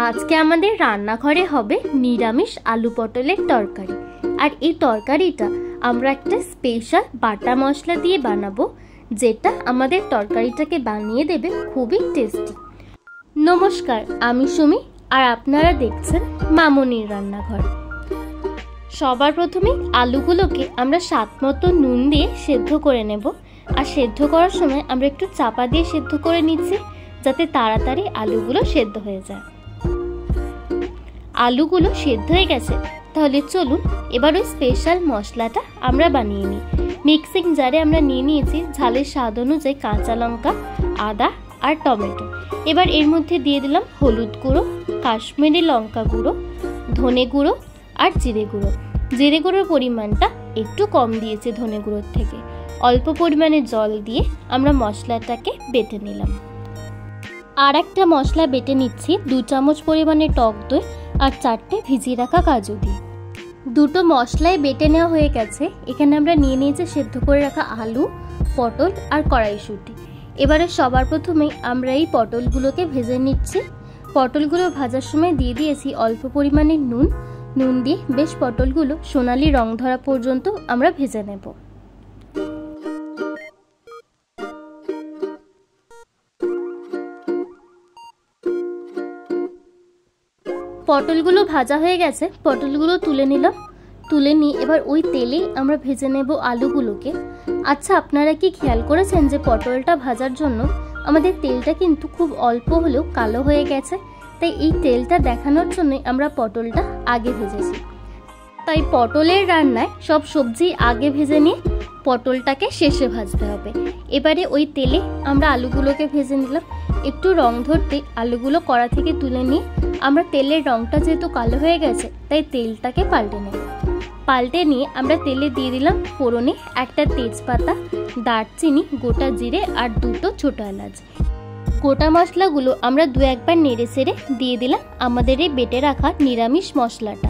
আজকে আমাদের রান্নাঘরে হবে নিরামিষ আলু পটলের তরকারি। আর এই তরকারিটা আমরা একটা স্পেশাল বাটা মশলা দিয়ে বানাবো, যেটা আমাদের তরকারিটাকে বানিয়ে দেবে খুবই টেস্টি। নমস্কার, আমি সুমি আর আপনারা দেখছেন মামনির রান্নাঘর। সবার প্রথমে আলুগুলোকে আমরা স্বাদ মতো নুন দিয়ে সেদ্ধ করে নেব। আর সেদ্ধ করার সময় আমরা একটু চাপা দিয়ে সেদ্ধ করে নিচ্ছি, যাতে তাড়াতাড়ি আলুগুলো সেদ্ধ হয়ে যায়। আলুগুলো সেদ্ধ হয়ে গেছে, তাহলে চলুন এবার ওই স্পেশাল মশলাটা আমরা বানিয়ে নিই। মিক্সিং জারে আমরা নিয়ে নিয়েছি ঝালের স্বাদ অনুযায়ী কাঁচা লঙ্কা, আদা আর টমেটো। এবার এর মধ্যে দিয়ে দিলাম হলুদ গুঁড়ো, কাশ্মীরি লঙ্কা গুঁড়ো, ধনে গুঁড়ো আর জিরে গুঁড়ো। জিরে গুঁড়োর পরিমাণটা একটু কম দিয়েছে ধনে গুঁড়োর থেকে। অল্প পরিমাণে জল দিয়ে আমরা মশলাটাকে বেটে নিলাম। আর একটা মশলা বেটে নিচ্ছি 2 চামচ পরিমাণে টক দই আর 4টে ভিজিয়ে রাখা কাজু দিয়ে। দুটো মশলাই বেটে নেওয়া হয়ে গেছে। এখানে আমরা নিয়ে নিয়েছি সেদ্ধ করে রাখা আলু, পটল আর কড়াইশুঁটি। এবারে সবার প্রথমেই আমরা এই পটলগুলোকে ভেজে নিচ্ছি। পটলগুলো ভাজার সময় দিয়ে দিয়েছি অল্প পরিমাণে নুন দিয়ে বেশ পটলগুলো সোনালি রং ধরা পর্যন্ত আমরা ভেজে নেব। পটলগুলো ভাজা হয়ে গেছে, পটলগুলো তুলে নিলাম। তুলে নিয়ে এবার ওই তেলেই আমরা ভেজে নেব আলুগুলোকে। আচ্ছা, আপনারা কি খেয়াল করেছেন যে পটলটা ভাজার জন্য আমাদের তেলটা কিন্তু খুব অল্প হলেও কালো হয়ে গেছে? তাই এই তেলটা দেখানোর জন্যই আমরা পটলটা আগে ভেজেছি। তাই পটলের রান্নায় সব সবজি আগে ভেজে নিয়ে পটলটাকে শেষে ভাজতে হবে। এবারে ওই তেলে আমরা আলুগুলোকে ভেজে নিলাম। একটু রং ধরতে আলুগুলো কড়া থেকে তুলে নিয়ে আমরা তেলের রংটা যেহেতু কালো হয়ে গেছে, তাই তেলটাকে পাল্টে নিয়ে আমরা তেলে দিয়ে দিলাম ফোড়নে একটা তেজপাতা, দারচিনি, গোটা জিরে আর 2টো ছোট এলাচ। গোটা মশলাগুলো আমরা 2-1 নেড়ে চেড়ে দিয়ে দিলাম আমাদের এই বেটে রাখা নিরামিষ মশলাটা।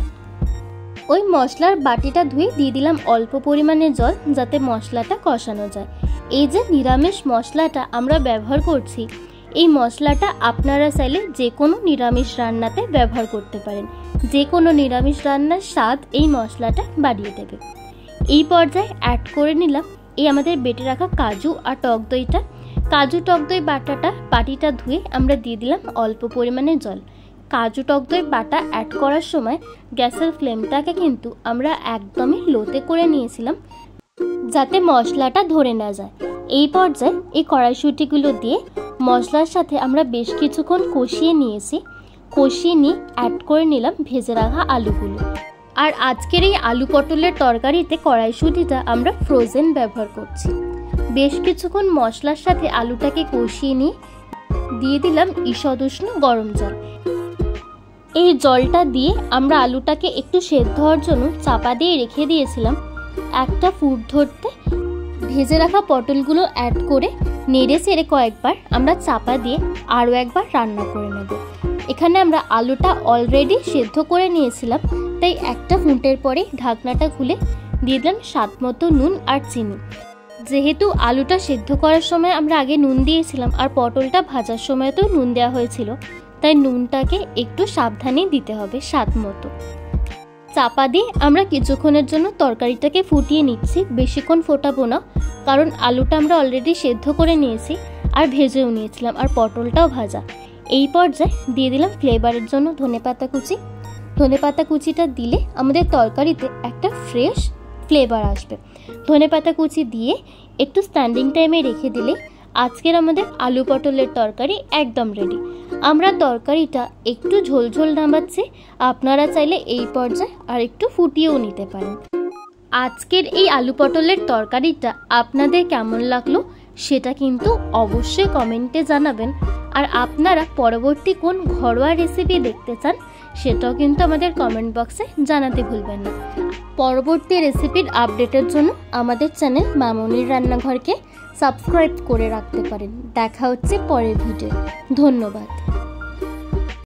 ওই মশলার বাটিটা ধুয়ে দিয়ে দিলাম অল্প পরিমাণে জল, যাতে মশলাটা কষানো যায়। এই যে নিরামিষ মশলাটা আমরা ব্যবহার করছি, এই মশলাটা আপনারা চাইলে যে কোনো নিরামিষ রান্নাতে ব্যবহার করতে পারেন। যে কোনো নিরামিষ রান্নার স্বাদ এই মশলাটা বাড়িয়ে দেবে। এই পর্যায়ে অ্যাড করে নিলাম এই আমাদের বেটে রাখা কাজু আর টক দইটা। কাজু টক দই বাটিটা ধুয়ে আমরা দিয়ে দিলাম অল্প পরিমাণে জল। কাজু টক দই বাটা অ্যাড করার সময় গ্যাসের ফ্লেমটাকে কিন্তু আমরা একদমই লোতে করে নিয়েছিলাম, যাতে মশলাটা ধরে না যায়। এই পর্যায়ে এই কড়াইশুঁটিগুলো দিয়ে মশলার সাথে আমরা বেশ কিছুক্ষণ কষিয়ে নিয়ে অ্যাড করে নিলাম ভেজে রাখা আলুগুলো। আর আজকের এই আলু পটলের তরকারিতে কড়াইশুঁটিটা আমরা ফ্রোজেন ব্যবহার করছি। বেশ কিছুক্ষণ মশলার সাথে আলুটাকে কষিয়ে নিয়ে দিয়ে দিলাম ঈষৎ উষ্ণ গরম জল। এই জলটা দিয়ে আমরা আলুটাকে একটু সেদ্ধ হওয়ার জন্য চাপা দিয়ে রেখে দিয়েছিলাম। একটা ফুট ধরতে ভেজে রাখা পটলগুলো অ্যাড করে নেড়ে চেড়ে কয়েকবার আমরা চাপা দিয়ে আরও একবার রান্না করে নেব। এখানে আমরা আলুটা অলরেডি সেদ্ধ করে নিয়েছিলাম, তাই একটা ফুটের পরে ঢাকনাটা খুলে দিয়ে দিলাম স্বাদ মতো নুন আর চিনি। যেহেতু আলুটা সেদ্ধ করার সময় আমরা আগে নুন দিয়েছিলাম আর পটলটা ভাজার সময় তো নুন দেওয়া হয়েছিল, তাই নুনটাকে একটু সাবধানে দিতে হবে স্বাদ মতো। চাপা দিয়ে আমরা কিছুক্ষণের জন্য তরকারিটাকে ফুটিয়ে নিচ্ছি। বেশিক্ষণ ফোটাবো না, কারণ আলুটা আমরা অলরেডি সেদ্ধ করে নিয়েছি আর ভেজেও নিয়েছিলাম, আর পটলটাও ভাজা। এই পর্যায়ে দিয়ে দিলাম ফ্লেভারের জন্য ধনেপাতা কুচিটা দিলে আমাদের তরকারিতে একটা ফ্রেশ ফ্লেভার আসবে। ধনেপাতা কুচি দিয়ে একটু স্ট্যান্ডিং টাইমে রেখে দিলে আজকের আমাদের আলু পটলের তরকারি একদম রেডি। আমরা তরকারিটা একটু ঝোল নামাচ্ছি, আপনারা চাইলে এই পর্যায়ে আর একটু ফুটিয়েও নিতে পারেন। আজকের এই আলু পটলের তরকারিটা আপনাদের কেমন লাগলো সেটা কিন্তু অবশ্যই কমেন্টে জানাবেন। আর আপনারা পরবর্তী কোন ঘরোয়া রেসিপি দেখতে চান সেটাও কিন্তু আমাদের কমেন্ট বক্সে জানাতে ভুলবেন না। পরবর্তী রেসিপির আপডেটের জন্য আমাদের চ্যানেল মামনির রান্নাঘরকে সাবস্ক্রাইব করে রাখতে পারেন। দেখা হচ্ছে পরের ভিডিও। ধন্যবাদ।